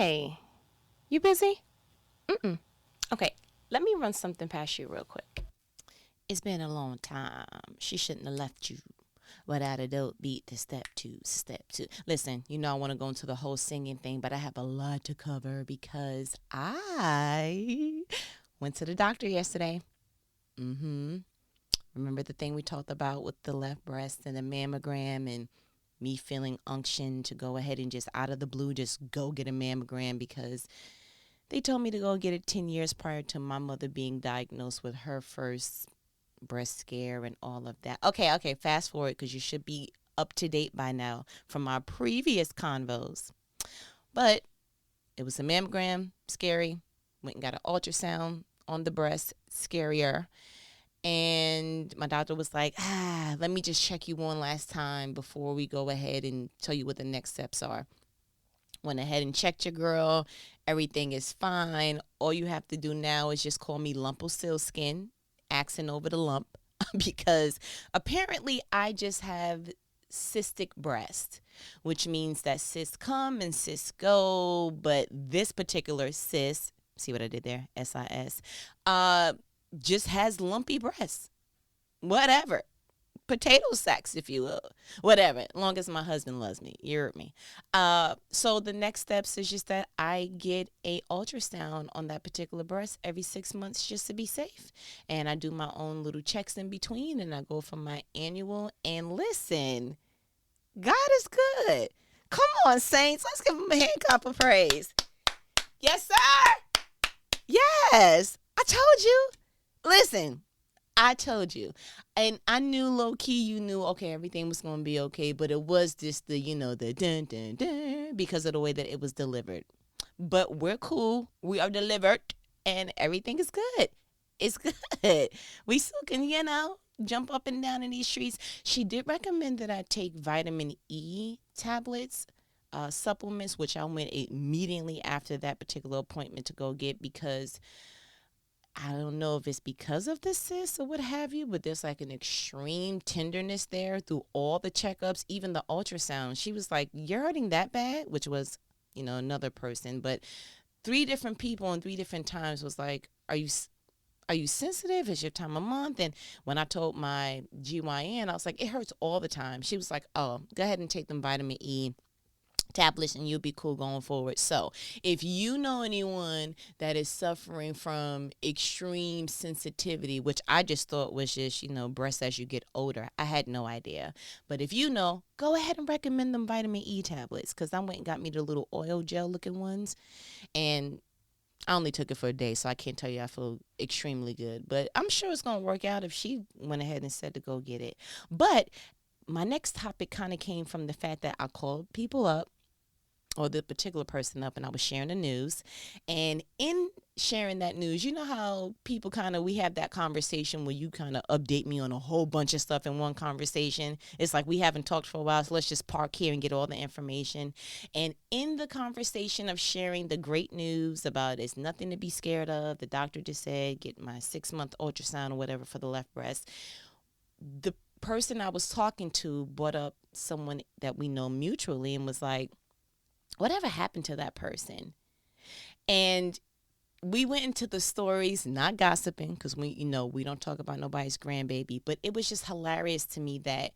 Hey, you busy? Mm-mm. Okay, let me run something past you real quick. It's been a long time. She shouldn't have left you without a dope beat to step two, step two. Listen, I want to go into the whole singing thing, but I have a lot to cover because I went to the doctor yesterday. Mm-hmm. Remember the thing we talked about with the left breast and the mammogram and me feeling unction to go ahead and just out of the blue just go get a mammogram because they told me to go get it 10 years prior to my mother being diagnosed with her first breast scare and all of that. Okay, fast forward because you should be up to date by now from our previous convos. But it was a mammogram, scary. Went and got an ultrasound on the breast, scarier. And my doctor was like, let me just check you one last time before we go ahead and tell you what the next steps are. Went ahead and checked your girl. Everything is fine. All you have to do now is just call me Lump Skin, accent over the lump, because apparently I just have cystic breast, which means that cysts come and cysts go. But this particular cyst, see what I did there? SIS, just has lumpy breasts. Whatever, potato sacks, if you will. Whatever, as long as my husband loves me. You heard me. So the next steps is just that I get a ultrasound on that particular breast every 6 months just to be safe. And I do my own little checks in between and I go for my annual. And listen, God is good. Come on, saints. Let's give him a hand clap of praise. Yes, sir. Yes. I told you. Listen, I told you. And I knew low key, you knew, okay, everything was going to be okay. But it was just the dun dun dun because of the way that it was delivered. But we're cool. We are delivered and everything is good. It's good. We still can, jump up and down in these streets. She did recommend that I take vitamin E tablets, supplements, which I went immediately after that particular appointment to go get because I don't know if it's because of the cyst or what have you, but there's like an extreme tenderness there through all the checkups, even the ultrasound. She was like, "You're hurting that bad," which was, another person, but three different people and three different times was like, "Are you sensitive? It's your time of month." And when I told my GYN, I was like, "It hurts all the time." She was like, "Oh, go ahead and take them vitamin E tablets and you'll be cool going forward." So if you know anyone that is suffering from extreme sensitivity, which I just thought was just, breasts as you get older, I had no idea. But if you know, go ahead and recommend them vitamin E tablets because I went and got me the little oil gel looking ones. And I only took it for a day, so I can't tell you I feel extremely good. But I'm sure it's going to work out if she went ahead and said to go get it. But my next topic kind of came from the fact that I called people up or the particular person up and I was sharing the news. And in sharing that news, you know how people we have that conversation where you kind of update me on a whole bunch of stuff in one conversation. It's like we haven't talked for a while, so let's just park here and get all the information. And in the conversation of sharing the great news about it's nothing to be scared of, the doctor just said, get my 6-month ultrasound or whatever for the left breast. The person I was talking to brought up someone that we know mutually and was like, whatever happened to that person? And we went into the stories, not gossiping, because we don't talk about nobody's grandbaby, but it was just hilarious to me that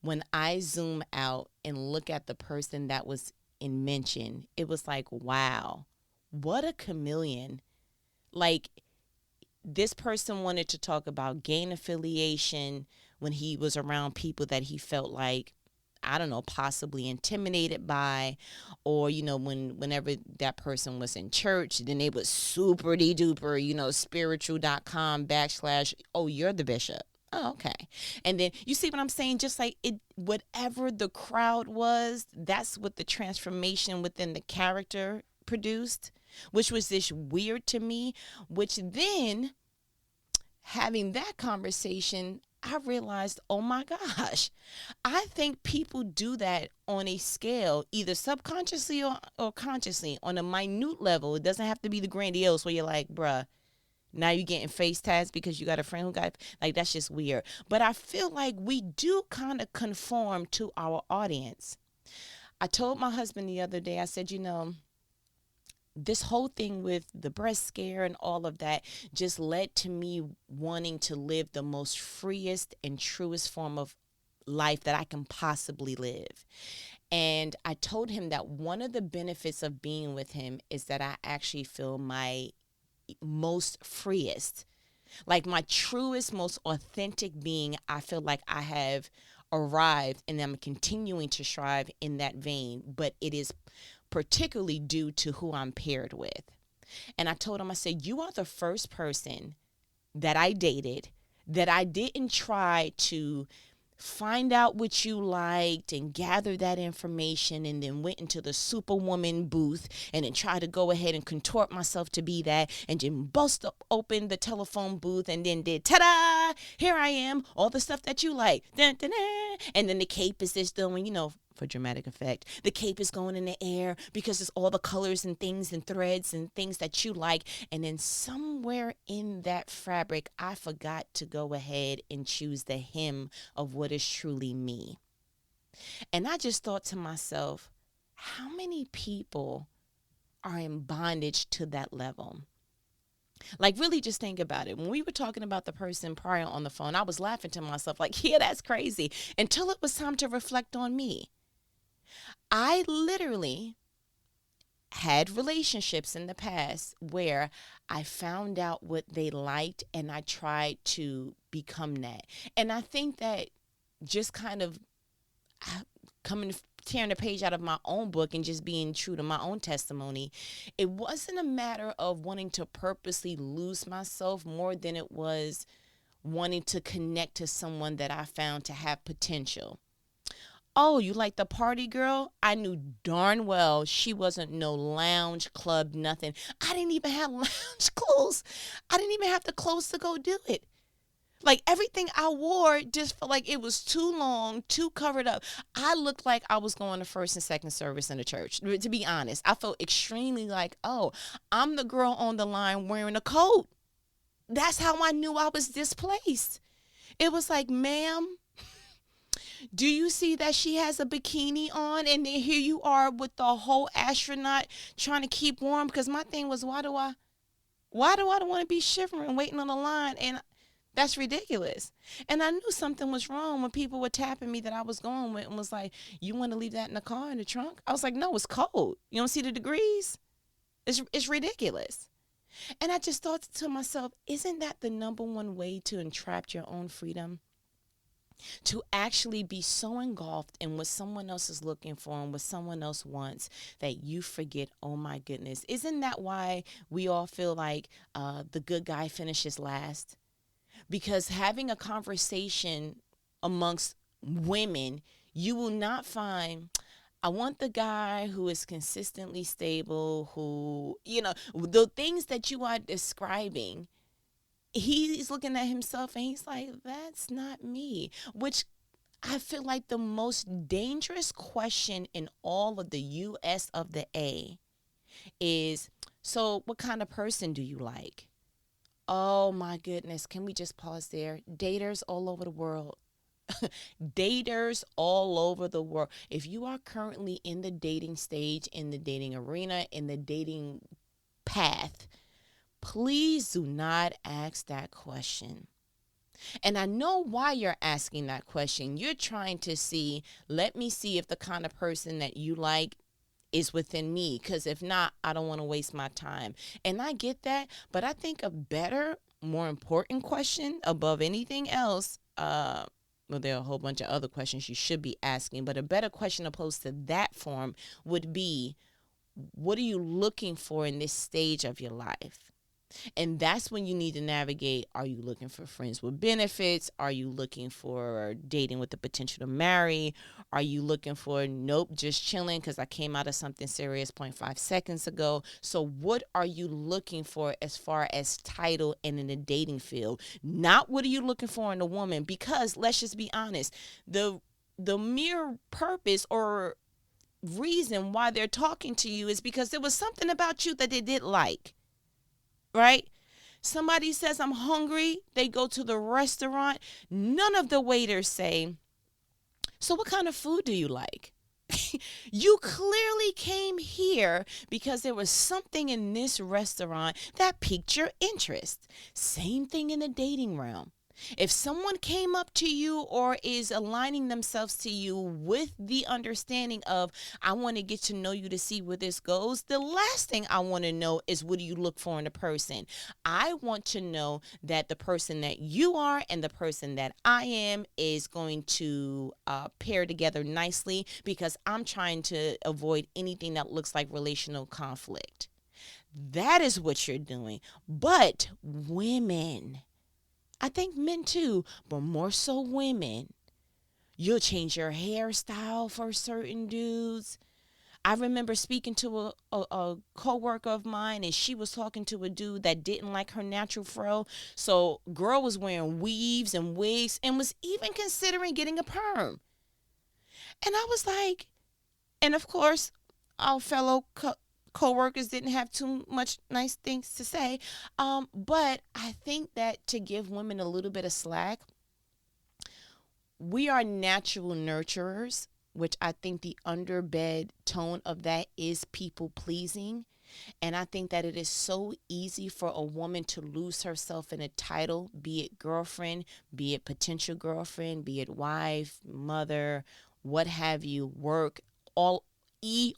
when I zoom out and look at the person that was in mention, it was like, wow, what a chameleon. Like, this person wanted to talk about gang affiliation when he was around people that he felt like, I don't know, possibly intimidated by, or, whenever that person was in church, then they was super duper, spiritual.com / oh, you're the bishop. Oh, okay. And then you see what I'm saying? Just like it, whatever the crowd was, that's what the transformation within the character produced, which was this weird to me, which then having that conversation, I realized, oh my gosh, I think people do that on a scale, either subconsciously or consciously, on a minute level. It doesn't have to be the grandiose where you're like, bruh, now you're getting face tats because you got a friend who got, like, that's just weird. But I feel like we do kind of conform to our audience. I told my husband the other day, I said, this whole thing with the breast scare and all of that just led to me wanting to live the most freest and truest form of life that I can possibly live. And I told him that one of the benefits of being with him is that I actually feel my most freest, like my truest, most authentic being. I feel like I have arrived and I'm continuing to strive in that vein, but it is particularly due to who I'm paired with. And I told him, I said, you are the first person that I dated that I didn't try to find out what you liked and gather that information and then went into the superwoman booth and then try to go ahead and contort myself to be that and then bust open the telephone booth and then did ta-da, here I am, all the stuff that you like, dun, dun, dun. And then the cape is just doing, for dramatic effect, the cape is going in the air because it's all the colors and things and threads and things that you like. And then somewhere in that fabric, I forgot to go ahead and choose the hem of what is truly me. And I just thought to myself, how many people are in bondage to that level? Like, really just think about it. When we were talking about the person prior on the phone, I was laughing to myself like, yeah, that's crazy, until it was time to reflect on me. I literally had relationships in the past where I found out what they liked and I tried to become that. And I think that just kind of tearing a page out of my own book and just being true to my own testimony, it wasn't a matter of wanting to purposely lose myself more than it was wanting to connect to someone that I found to have potential. Oh, you like the party girl? I knew darn well she wasn't no lounge club, nothing. I didn't even have lounge clothes. I didn't even have the clothes to go do it. Like, everything I wore just felt like it was too long, too covered up. I looked like I was going to first and second service in the church. To be honest, I felt extremely like, oh, I'm the girl on the line wearing a coat. That's how I knew I was displaced. It was like, ma'am, do you see that she has a bikini on? And then here you are with the whole astronaut trying to keep warm. Because my thing was, why do I want to be shivering, waiting on the line? And that's ridiculous. And I knew something was wrong when people were tapping me that I was going with and was like, you want to leave that in the car, in the trunk? I was like, no, it's cold. You don't see the degrees? It's ridiculous. And I just thought to myself, isn't that the number one way to entrap your own freedom? To actually be so engulfed in what someone else is looking for and what someone else wants that you forget, oh my goodness. Isn't that why we all feel like the good guy finishes last? Because having a conversation amongst women, you will not find, I want the guy who is consistently stable, who, the things that you are describing. He's looking at himself and he's like, that's not me. Which I feel like the most dangerous question in all of the US of the A is, so what kind of person do you like? Oh my goodness. Can we just pause there? Daters all over the world. Daters all over the world. If you are currently in the dating stage, in the dating arena, in the dating path, please do not ask that question. And I know why you're asking that question. You're trying to see, let me see if the kind of person that you like is within me. Because if not, I don't want to waste my time. And I get that. But I think a better, more important question above anything else, well, there are a whole bunch of other questions you should be asking. But a better question opposed to that form would be, what are you looking for in this stage of your life? And that's when you need to navigate. Are you looking for friends with benefits? Are you looking for dating with the potential to marry? Are you looking for, nope, just chilling because I came out of something serious 0.5 seconds ago? So what are you looking for as far as title and in the dating field? Not what are you looking for in a woman? Because let's just be honest, the mere purpose or reason why they're talking to you is because there was something about you that they did like. Right? Somebody says, I'm hungry. They go to the restaurant. None of the waiters say, so what kind of food do you like? You clearly came here because there was something in this restaurant that piqued your interest. Same thing in the dating realm. If someone came up to you or is aligning themselves to you with the understanding of, I want to get to know you to see where this goes, the last thing I want to know is, what do you look for in a person? I want to know that the person that you are and the person that I am is going to pair together nicely, because I'm trying to avoid anything that looks like relational conflict. That is what you're doing. But women, I think men too, but more so women. You'll change your hairstyle for certain dudes. I remember speaking to a co-worker of mine, and she was talking to a dude that didn't like her natural fro. So girl was wearing weaves and wigs and was even considering getting a perm. And I was like, and of course, our fellow co-workers didn't have too much nice things to say. But I think that to give women a little bit of slack, we are natural nurturers, which I think the underbed tone of that is people pleasing. And I think that it is so easy for a woman to lose herself in a title, be it girlfriend, be it potential girlfriend, be it wife, mother, what have you, work, all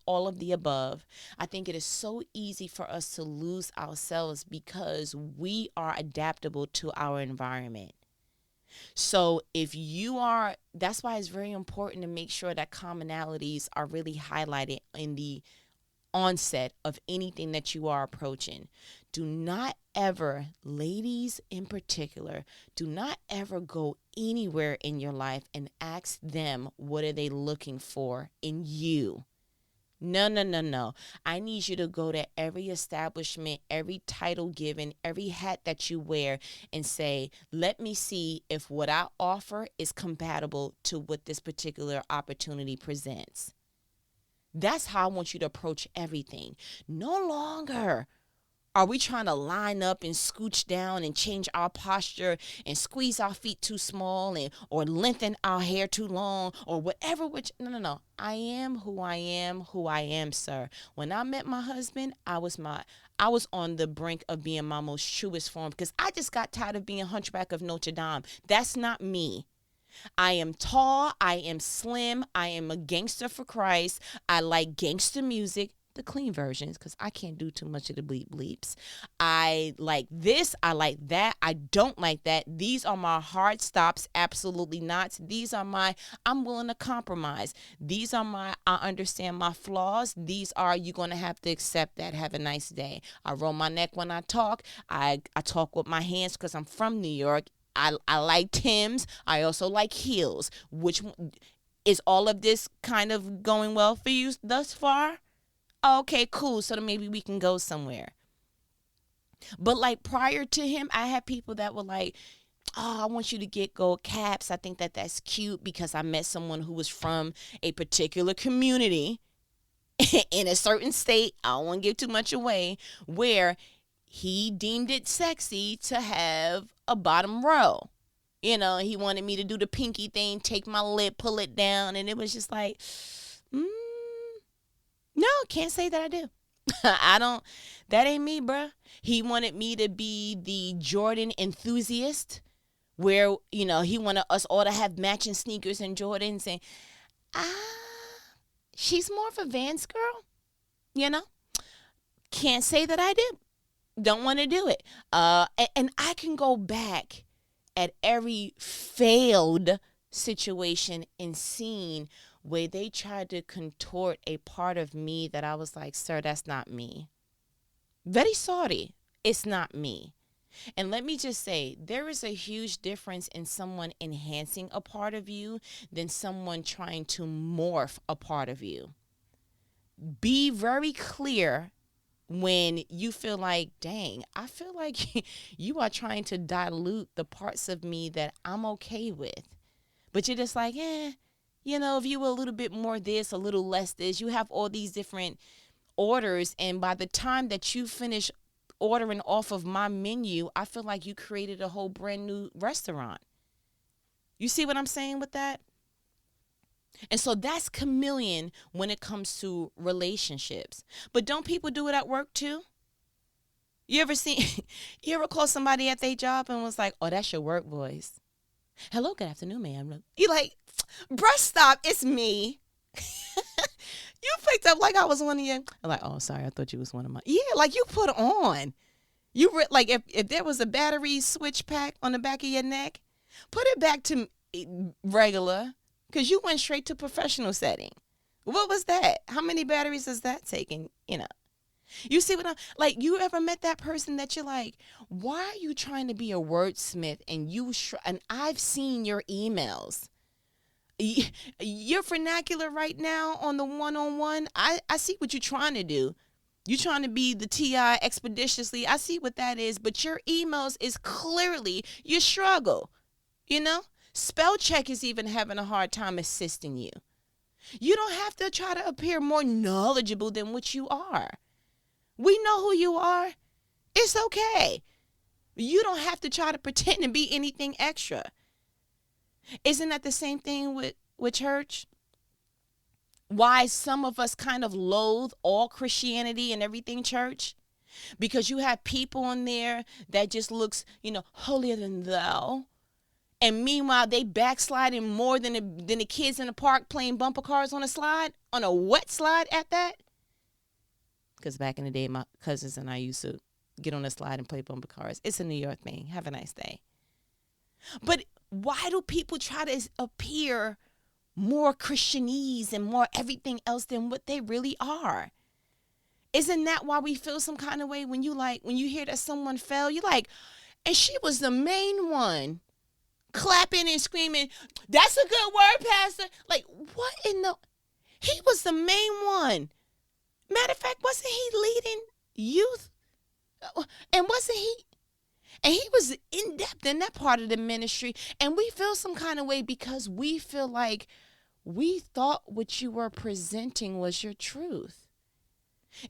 of the above. I think it is so easy for us to lose ourselves because we are adaptable to our environment. So if you are, that's why it's very important to make sure that commonalities are really highlighted in the onset of anything that you are approaching. Do not ever, ladies in particular, do not ever go anywhere in your life and ask them what are they looking for in you. No, no, no, no. I need you to go to every establishment, every title given, every hat that you wear, and say, let me see if what I offer is compatible to what this particular opportunity presents. That's how I want you to approach everything. No longer are we trying to line up and scooch down and change our posture and squeeze our feet too small and or lengthen our hair too long or whatever. Which no, no, no. I am who I am, who I am, sir. When I met my husband, I was on the brink of being my most truest form because I just got tired of being Hunchback of Notre Dame. That's not me. I am tall, I am slim, I am a gangster for Christ. I like gangster music, the clean versions, because I can't do too much of the bleep bleeps. I like this, I like that, I don't like that. These are my hard stops, absolutely not. These are my, I'm willing to compromise. These are my, I understand my flaws. These are, you're going to have to accept that. Have a nice day. I roll my neck when I talk. I talk with my hands because I'm from New York. I like Timbs. I also like heels. Which is all of this kind of going well for you thus far? Okay, cool. So then maybe we can go somewhere. But like prior to him, I had people that were like, oh, I want you to get gold caps. I think that that's cute because I met someone who was from a particular community in a certain state. I don't want to give too much away, where he deemed it sexy to have a bottom row. You know, he wanted me to do the pinky thing, take my lip, pull it down. And it was just like, no, can't say that I do. I don't, that ain't me, bruh. He wanted me to be the Jordan enthusiast where, you know, he wanted us all to have matching sneakers and Jordans. And she's more of a Vans girl, you know. Can't say that I do. Don't want to do it. And I can go back at every failed situation and scene where they tried to contort a part of me that I was like, sir, that's not me. Very sorry. It's not me. And let me just say, there is a huge difference in someone enhancing a part of you than someone trying to morph a part of you. Be very clear when you feel like, dang, I feel like you are trying to dilute the parts of me that I'm okay with. But you're just like, you know, if you were a little bit more this, a little less this, you have all these different orders. And by the time that you finish ordering off of my menu, I feel like you created a whole brand new restaurant. You see what I'm saying with that? And so that's chameleon when it comes to relationships. But don't people do it at work too? You ever seen, you ever call somebody at their job and was like, oh, that's your work voice. Hello, good afternoon, ma'am. You like, bruh, stop, it's me. You picked up like I was one of you. I'm like, oh, sorry, I thought you was one of my. Yeah, like you put on. Like if there was a battery switch pack on the back of your neck, put it back to regular, because you went straight to professional setting. What was that? How many batteries is that taking? You see what I'm like? You ever met that person that you're like, why are you trying to be a wordsmith? And I've seen your emails. Your vernacular right now on the one-on-one, I see what you're trying to do. You're trying to be the TI expeditiously. I see what that is. But your emails is clearly your struggle. Spell check is even having a hard time assisting you. You don't have to try to appear more knowledgeable than what you are. We know who you are. It's okay. You don't have to try to pretend to be anything extra. Isn't that the same thing with church? Why some of us kind of loathe all Christianity and everything church? Because you have people in there that just looks, holier than thou. And meanwhile, they backsliding more than the kids in the park playing bumper cars on a wet slide at that. Because back in the day, my cousins and I used to get on a slide and play bumper cars. It's a New York thing. Have a nice day. But why do people try to appear more Christianese and more everything else than what they really are? Isn't that why we feel some kind of way when you hear that someone fell? You're like, and she was the main one, clapping and screaming, that's a good word, Pastor. Like, what in the... He was the main one. Matter of fact, wasn't he leading youth? And wasn't he... And he was in depth in that part of the ministry. And we feel some kind of way because we feel like we thought what you were presenting was your truth.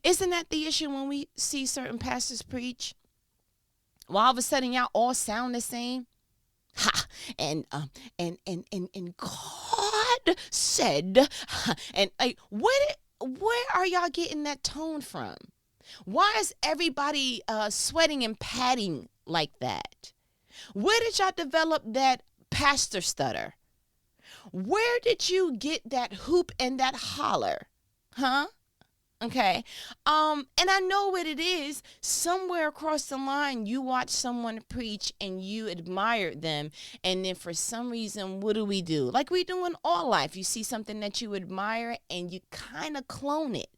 Isn't that the issue when we see certain pastors preach? Well, all of a sudden, y'all all sound the same. Ha! And God said, and like, where are y'all getting that tone from? Why is everybody sweating and patting like that? Where did y'all develop that pastor stutter? Where did you get that hoop and that holler? Huh? Okay. And I know what it is. Somewhere across the line, you watch someone preach and you admire them. And then for some reason, what do? Like we do in all life. You see something that you admire and you kind of clone it.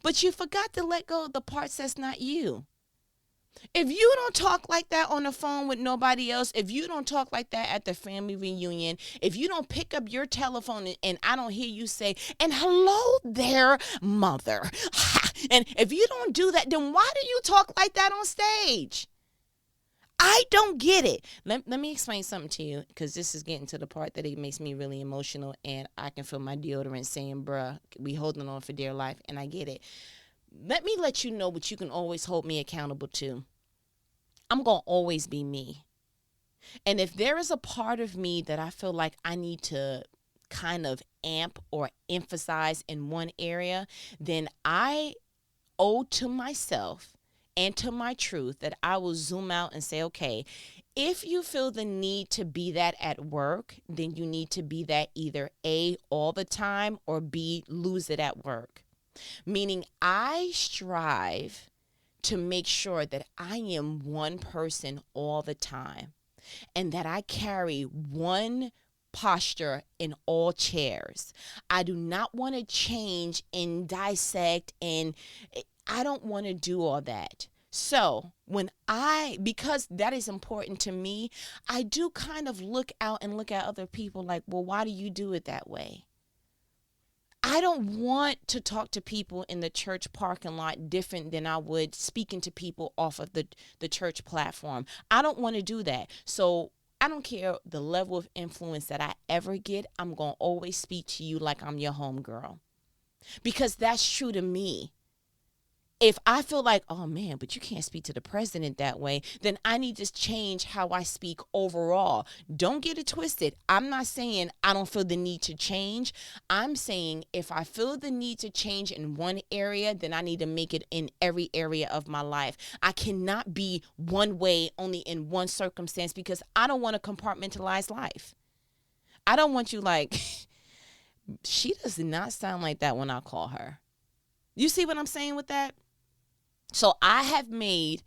But you forgot to let go of the parts that's not you. If you don't talk like that on the phone with nobody else, if you don't talk like that at the family reunion, if you don't pick up your telephone and I don't hear you say, and hello there, mother. And if you don't do that, then why do you talk like that on stage? I don't get it. Let me explain something to you, because this is getting to the part that it makes me really emotional, and I can feel my deodorant saying, bruh, we holding on for dear life, and I get it. Let me let you know what you can always hold me accountable to. I'm going to always be me. And if there is a part of me that I feel like I need to kind of amp or emphasize in one area, then I owe to myself and to my truth that I will zoom out and say, okay, if you feel the need to be that at work, then you need to be that either A, all the time, or B, lose it at work. Meaning I strive to make sure that I am one person all the time and that I carry one posture in all chairs. I do not want to change and dissect, and I don't want to do all that. So because that is important to me, I do kind of look out and look at other people like, well, why do you do it that way? I don't want to talk to people in the church parking lot different than I would speaking to people off of the church platform. I don't want to do that. So I don't care the level of influence that I ever get. I'm going to always speak to you like I'm your homegirl, because that's true to me. If I feel like, oh man, but you can't speak to the president that way, then I need to change how I speak overall. Don't get it twisted. I'm not saying I don't feel the need to change. I'm saying if I feel the need to change in one area, then I need to make it in every area of my life. I cannot be one way only in one circumstance because I don't want to compartmentalize life. I don't want you like, she does not sound like that when I call her. You see what I'm saying with that? So I have made,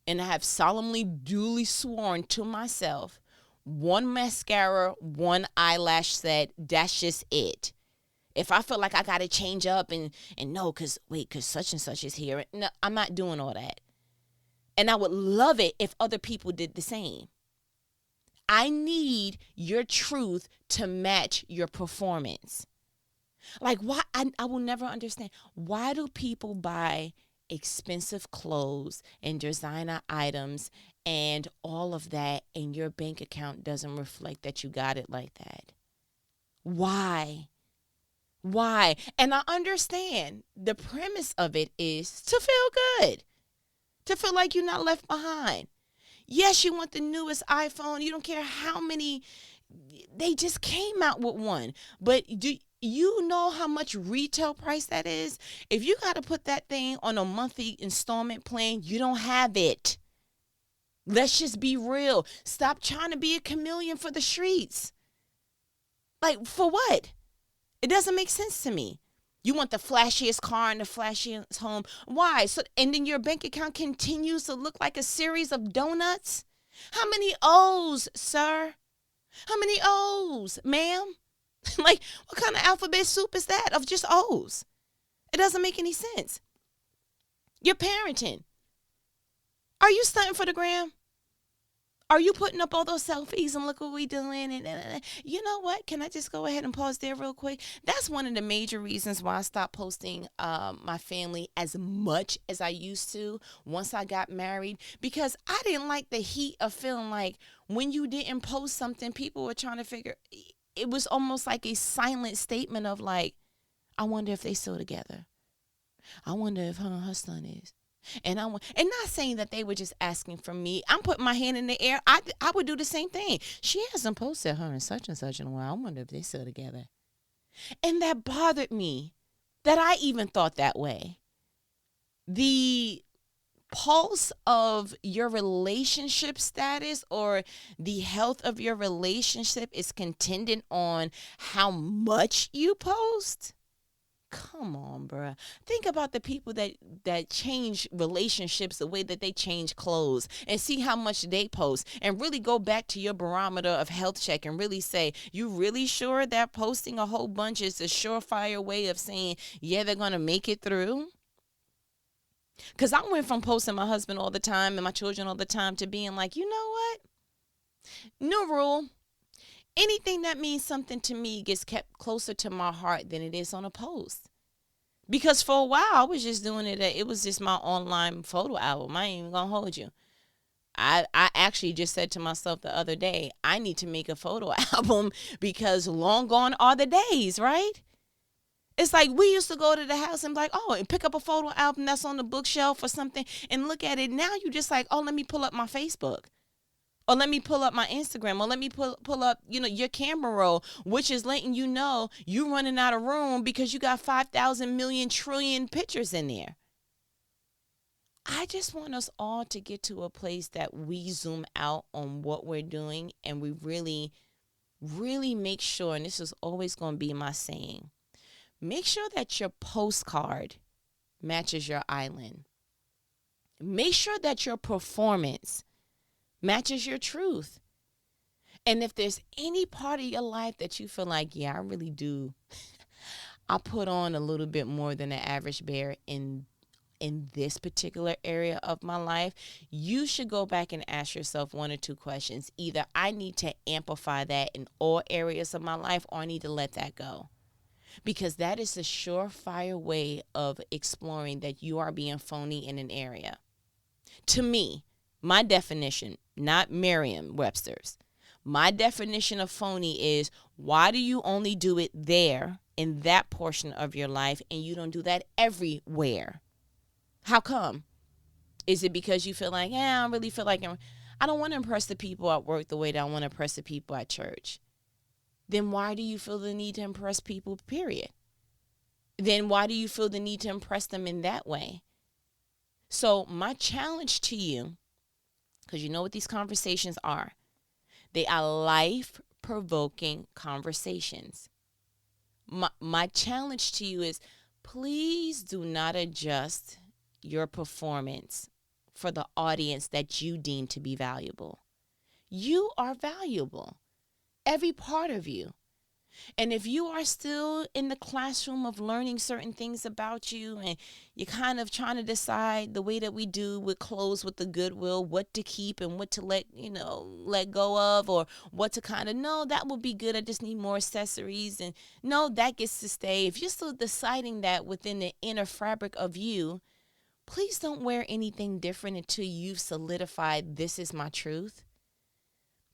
and I have solemnly, duly sworn to myself, one mascara, one eyelash set. That's just it. If I feel like I got to change up and no, because such and such is here. No, I'm not doing all that. And I would love it if other people did the same. I need your truth to match your performance. Like, why? I will never understand. Why do people buy expensive clothes and designer items and all of that, and your bank account doesn't reflect that you got it like that? Why? And I understand the premise of it is to feel good, to feel like you're not left behind. Yes, you want the newest iPhone. You don't care how many, they just came out with one. But do you know how much retail price that is? If you got to put that thing on a monthly installment plan, you don't have it. Let's just be real. Stop trying to be a chameleon for the streets. Like, for what? It doesn't make sense to me. You want the flashiest car and the flashiest home. Why? So, and then your bank account continues to look like a series of donuts? How many O's, sir? How many O's, ma'am? Like, what kind of alphabet soup is that of just O's? It doesn't make any sense. You're parenting. Are you stunting for the gram? Are you putting up all those selfies and look what we doing? And you know what? Can I just go ahead and pause there real quick? That's one of the major reasons why I stopped posting my family as much as I used to once I got married, because I didn't like the heat of feeling like when you didn't post something, people were trying to figure. It was almost like a silent statement of like, I wonder if they still together. I wonder if her and her son is. And not saying that they were just asking for me. I'm putting my hand in the air. I would do the same thing. She hasn't posted her and such in a while. I wonder if they still together. And that bothered me that I even thought that way. The pulse of your relationship status or the health of your relationship is contingent on how much you post. Come on, bruh. Think about the people that change relationships the way that they change clothes, and see how much they post, and really go back to your barometer of health check and really say, you really sure that posting a whole bunch is a surefire way of saying, yeah, they're going to make it through? Because I went from posting my husband all the time and my children all the time to being like, you know what? New rule. Anything that means something to me gets kept closer to my heart than it is on a post. Because for a while, I was just doing it. It was just my online photo album. I ain't even going to hold you. I actually just said to myself the other day, I need to make a photo album because long gone are the days, right? It's like we used to go to the house and be like, oh, and pick up a photo album that's on the bookshelf or something and look at it. Now you just like, oh, let me pull up my Facebook. Or let me pull up my Instagram, or let me pull up, your camera roll, which is letting you know you running out of room because you got 5,000 million trillion pictures in there. I just want us all to get to a place that we zoom out on what we're doing and we really, really make sure, and this is always going to be my saying, make sure that your postcard matches your island. Make sure that your performance matches your truth. And if there's any part of your life that you feel like, yeah, I really do, I put on a little bit more than the average bear in this particular area of my life, you should go back and ask yourself one or two questions. Either I need to amplify that in all areas of my life, or I need to let that go. Because that is a surefire way of exploring that you are being phony in an area. To me, my definition, not Merriam-Webster's, my definition of phony is, why do you only do it there in that portion of your life and you don't do that everywhere? How come? Is it because you feel like, I don't really feel like I don't want to impress the people at work the way that I want to impress the people at church? Then why do you feel the need to impress people, period? Then why do you feel the need to impress them in that way? So my challenge to you, because you know what these conversations are, they are life-provoking conversations. My challenge to you is, please do not adjust your performance for the audience that you deem to be valuable. You are valuable, every part of you. And if you are still in the classroom of learning certain things about you, and you're kind of trying to decide the way that we do with clothes, with the Goodwill, what to keep and what to let go of, or what to kind of, no, that would be good, I just need more accessories, and no, that gets to stay. If you're still deciding that within the inner fabric of you, please don't wear anything different until you've solidified, this is my truth.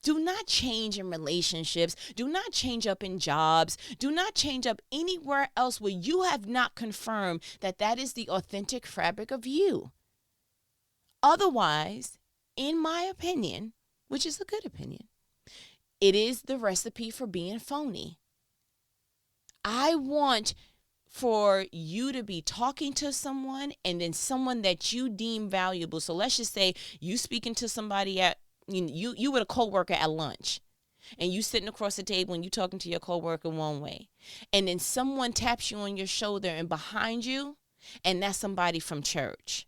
Do not change in relationships. Do not change up in jobs. Do not change up anywhere else where you have not confirmed that that is the authentic fabric of you. Otherwise, in my opinion, which is a good opinion, it is the recipe for being phony. I want for you to be talking to someone, and then someone that you deem valuable. So let's just say you speaking to somebody at, you with a coworker at lunch, and you sitting across the table and you talking to your coworker one way, and then someone taps you on your shoulder and behind you, and that's somebody from church,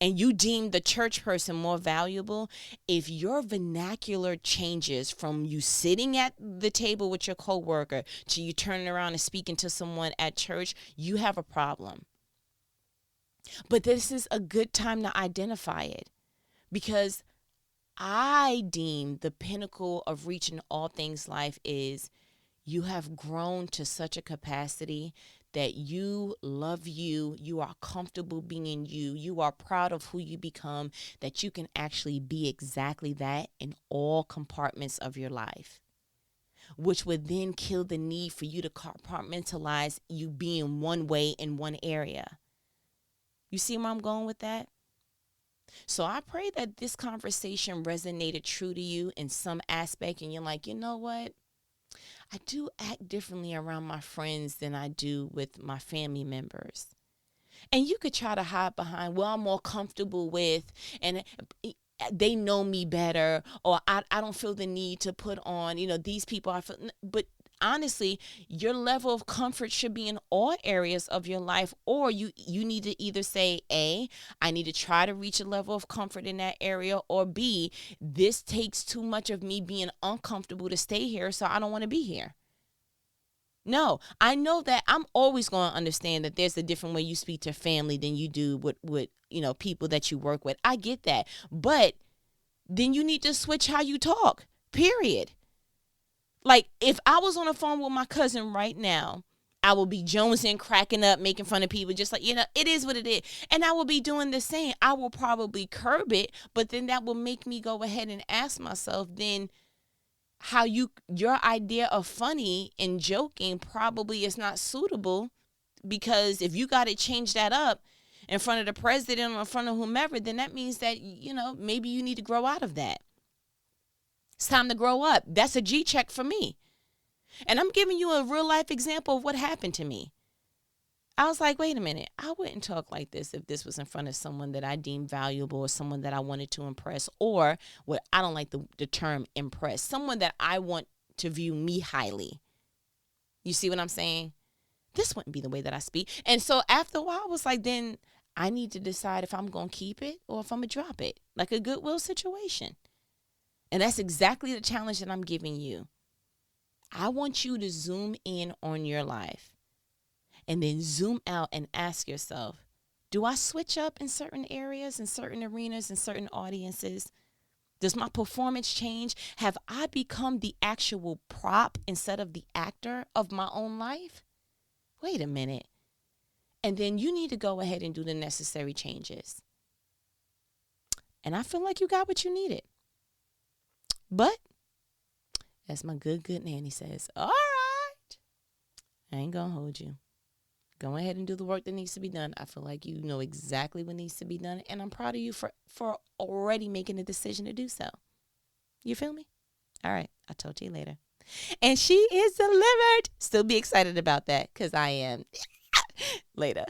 and you deem the church person more valuable. If your vernacular changes from you sitting at the table with your coworker to you turning around and speaking to someone at church, you have a problem. But this is a good time to identify it, because I deem the pinnacle of reaching all things life is you have grown to such a capacity that you love you, you are comfortable being you, you are proud of who you become, that you can actually be exactly that in all compartments of your life, which would then kill the need for you to compartmentalize you being one way in one area. You see where I'm going with that? So I pray that this conversation resonated true to you in some aspect, and you're like, you know what? I do act differently around my friends than I do with my family members. And you could try to hide behind, well, I'm more comfortable with, and they know me better, or I don't feel the need to put on, these people. But honestly, your level of comfort should be in all areas of your life, or you need to either say, A, I need to try to reach a level of comfort in that area, or B, this takes too much of me being uncomfortable to stay here, so I don't want to be here. No, I know that I'm always going to understand that there's a different way you speak to family than you do with people that you work with. I get that. But then you need to switch how you talk, period. Like, if I was on the phone with my cousin right now, I will be jonesing, cracking up, making fun of people, just like, it is what it is. And I will be doing the same. I will probably curb it, but then that will make me go ahead and ask myself, then how your idea of funny and joking probably is not suitable, because if you got to change that up in front of the president or in front of whomever, then that means that, maybe you need to grow out of that. It's time to grow up. That's a G check for me. And I'm giving you a real life example of what happened to me. I was like, wait a minute, I wouldn't talk like this if this was in front of someone that I deemed valuable, or someone that I wanted to impress, or what I don't like the term impress, someone that I want to view me highly. You see what I'm saying? This wouldn't be the way that I speak. And so after a while, I was like, then I need to decide if I'm going to keep it or if I'm going to drop it, like a Goodwill situation. And that's exactly the challenge that I'm giving you. I want you to zoom in on your life and then zoom out and ask yourself, do I switch up in certain areas, in certain arenas, in certain audiences? Does my performance change? Have I become the actual prop instead of the actor of my own life? Wait a minute. And then you need to go ahead and do the necessary changes. And I feel like you got what you needed. But, as my good nanny says, all right, I ain't gonna hold you. Go ahead and do the work that needs to be done. I feel like you know exactly what needs to be done, and I'm proud of you for already making a decision to do so. You feel me? All right. I'll talk to you later. And she is delivered. Still be excited about that because I am. Later.